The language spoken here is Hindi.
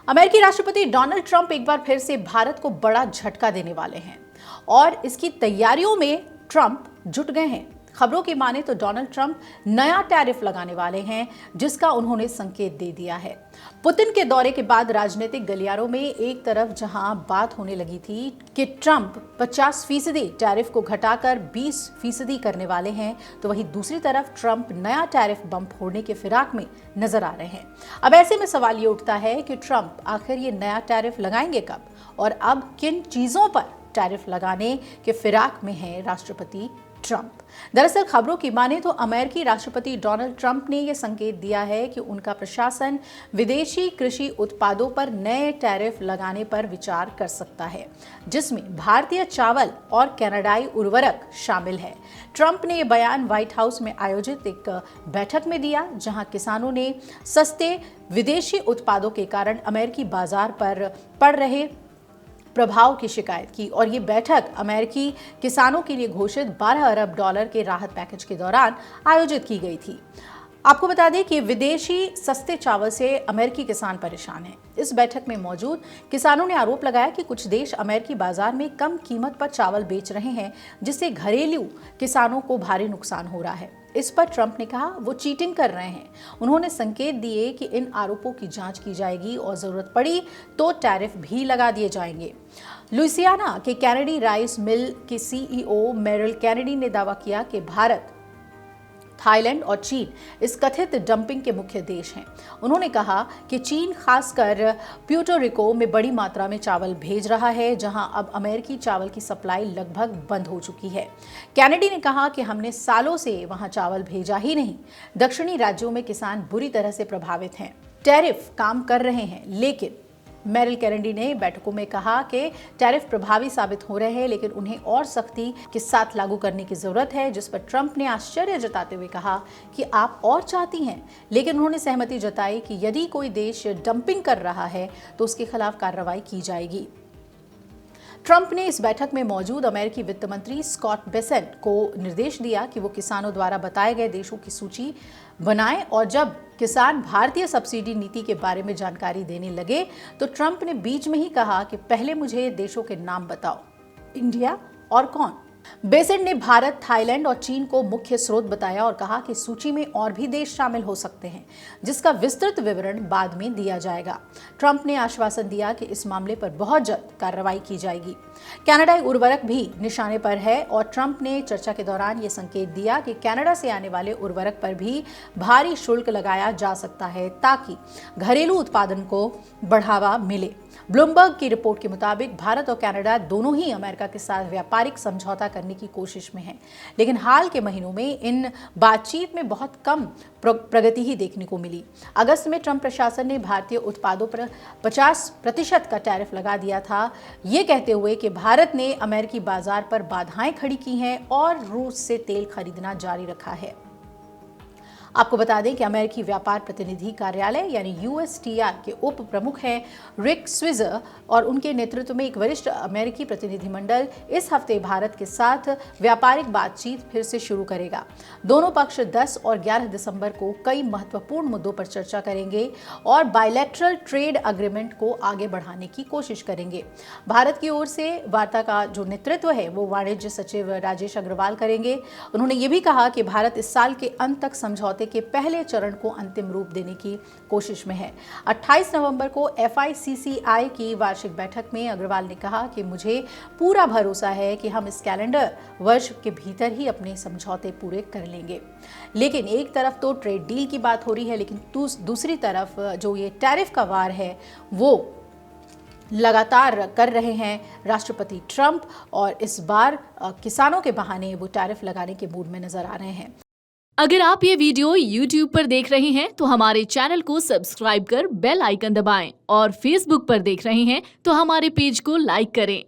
अमेरिकी राष्ट्रपति डोनाल्ड ट्रंप एक बार फिर से भारत को बड़ा झटका देने वाले हैं और इसकी तैयारियों में ट्रंप जुट गए हैं। खबरों की माने तो डोनाल्ड ट्रंप नया टैरिफ लगाने वाले हैं, जिसका उन्होंने संकेत दे दिया है। पुतिन के दौरे के बाद राजनीतिक गलियारों में एक तरफ जहां बात होने लगी थी कि ट्रंप 50% टैरिफ को घटाकर 20% करने वाले हैं, तो वहीं दूसरी तरफ ट्रंप नया टैरिफ बम फोड़ने के फिराक में नजर आ रहे हैं। अब ऐसे में सवाल ये उठता है कि ट्रंप आखिर ये नया टैरिफ लगाएंगे कब और अब किन चीजों पर टैरिफ लगाने के फिराक में है राष्ट्रपति ट्रंप। दरअसल खबरों की माने तो अमेरिकी राष्ट्रपति डोनाल्ड ट्रंप ने यह संकेत दिया है कि उनका प्रशासन विदेशी कृषि उत्पादों पर नए टैरिफ लगाने पर विचार कर सकता है, जिसमें भारतीय चावल और कनाडाई उर्वरक शामिल है। ट्रंप ने यह बयान व्हाइट हाउस में आयोजित एक बैठक में दिया, जहां किसानों ने सस्ते विदेशी उत्पादों के कारण अमेरिकी बाजार पर पड़ रहे प्रभाव की शिकायत की और ये बैठक अमेरिकी किसानों के लिए घोषित $12 अरब के राहत पैकेज के दौरान आयोजित की गई थी। आपको बता दें कि विदेशी सस्ते चावल से अमेरिकी किसान परेशान हैं। इस बैठक में मौजूद किसानों ने आरोप लगाया कि कुछ देश अमेरिकी बाजार में कम कीमत पर चावल बेच रहे हैं, जिससे घरेलू किसानों को भारी नुकसान हो रहा है। इस पर ट्रंप ने कहा वो चीटिंग कर रहे हैं। उन्होंने संकेत दिए कि इन आरोपों की जांच की जाएगी और जरूरत पड़ी तो टैरिफ भी लगा दिए जाएंगे। लुइसियाना के कैनेडी राइस मिल के सीईओ मेरिल कैनेडी ने दावा किया कि भारत, थाईलैंड और चीन इस कथित डंपिंग के मुख्य देश हैं। उन्होंने कहा कि चीन खासकर प्यूर्टो रिको में बड़ी मात्रा में चावल भेज रहा है, जहां अब अमेरिकी चावल की सप्लाई लगभग बंद हो चुकी है। कैनेडी ने कहा कि हमने सालों से वहां चावल भेजा ही नहीं। दक्षिणी राज्यों में किसान बुरी तरह से प्रभावित हैं। टैरिफ काम कर रहे हैं, लेकिन मेरिल कैनेडी ने बैठकों में कहा कि टैरिफ प्रभावी साबित हो रहे हैं, लेकिन उन्हें और सख्ती के साथ लागू करने की जरूरत है, जिस पर ट्रंप ने आश्चर्य जताते हुए कहा कि आप और चाहती हैं, लेकिन उन्होंने सहमति जताई कि यदि कोई देश डंपिंग कर रहा है तो उसके खिलाफ कार्रवाई की जाएगी। ट्रंप ने इस बैठक में मौजूद अमेरिकी वित्त मंत्री स्कॉट बेसेंट को निर्देश दिया कि वो किसानों द्वारा बताए गए देशों की सूची बनाएं और जब किसान भारतीय सब्सिडी नीति के बारे में जानकारी देने लगे तो ट्रंप ने बीच में ही कहा कि पहले मुझे देशों के नाम बताओ, इंडिया और कौन। बेसेंट ने भारत, थाईलैंड और चीन को मुख्य स्रोत बताया और कहा कि सूची में और भी देश शामिल हो सकते हैं, जिसका विस्तृत विवरण बाद में दिया जाएगा। ट्रंप ने आश्वासन दिया कि इस मामले पर बहुत जल्द कार्रवाई की जाएगी। कनाडाई उर्वरक भी निशाने पर है और ट्रंप ने चर्चा के दौरान ये संकेत दिया कि कनाडा से आने वाले उर्वरक पर भी भारी शुल्क लगाया जा सकता है, ताकि घरेलू उत्पादन को बढ़ावा मिले। ब्लूमबर्ग की रिपोर्ट के मुताबिक भारत और कनाडा दोनों ही अमेरिका के साथ व्यापारिक समझौता करने की कोशिश में हैं, लेकिन हाल के महीनों में इन बातचीत में बहुत कम प्रगति ही देखने को मिली। अगस्त में ट्रंप प्रशासन ने भारतीय उत्पादों पर 50% का टैरिफ लगा दिया था, ये कहते हुए कि भारत ने अमेरिकी बाजार पर बाधाएं खड़ी की हैं और रूस से तेल खरीदना जारी रखा है। आपको बता दें कि अमेरिकी व्यापार प्रतिनिधि कार्यालय यानी USTR के उप प्रमुख हैं रिक स्विजर और उनके नेतृत्व में एक वरिष्ठ अमेरिकी प्रतिनिधिमंडल इस हफ्ते भारत के साथ व्यापारिक बातचीत फिर से शुरू करेगा। दोनों पक्ष 10 और 11 दिसंबर को कई महत्वपूर्ण मुद्दों पर चर्चा करेंगे और बायलैटरल ट्रेड अग्रीमेंट को आगे बढ़ाने की कोशिश करेंगे। भारत की ओर से वार्ता का जो नेतृत्व है वो वाणिज्य सचिव राजेश अग्रवाल करेंगे। उन्होंने ये भी कहा कि भारत इस साल के अंत तक समझौते के पहले चरण को अंतिम रूप देने की कोशिश में है। 28 नवंबर को FICCI की वार्षिक बैठक में अग्रवाल ने कहा कि मुझे पूरा भरोसा है कि हम इस कैलेंडर वर्ष के भीतर ही अपने समझौते पूरे कर लेंगे। लेकिन एक तरफ तो ट्रेड डील की बात हो रही है, लेकिन दूसरी तरफ जो ये टैरिफ का वार है वो लगातार कर रहे हैं राष्ट्रपति ट्रंप और इस बार किसानों के बहाने वो टैरिफ लगाने के मूड में नजर आ रहे हैं। अगर आप ये वीडियो YouTube पर देख रहे हैं तो हमारे चैनल को सब्सक्राइब कर बेल आइकन दबाएं और Facebook पर देख रहे हैं तो हमारे पेज को लाइक करें।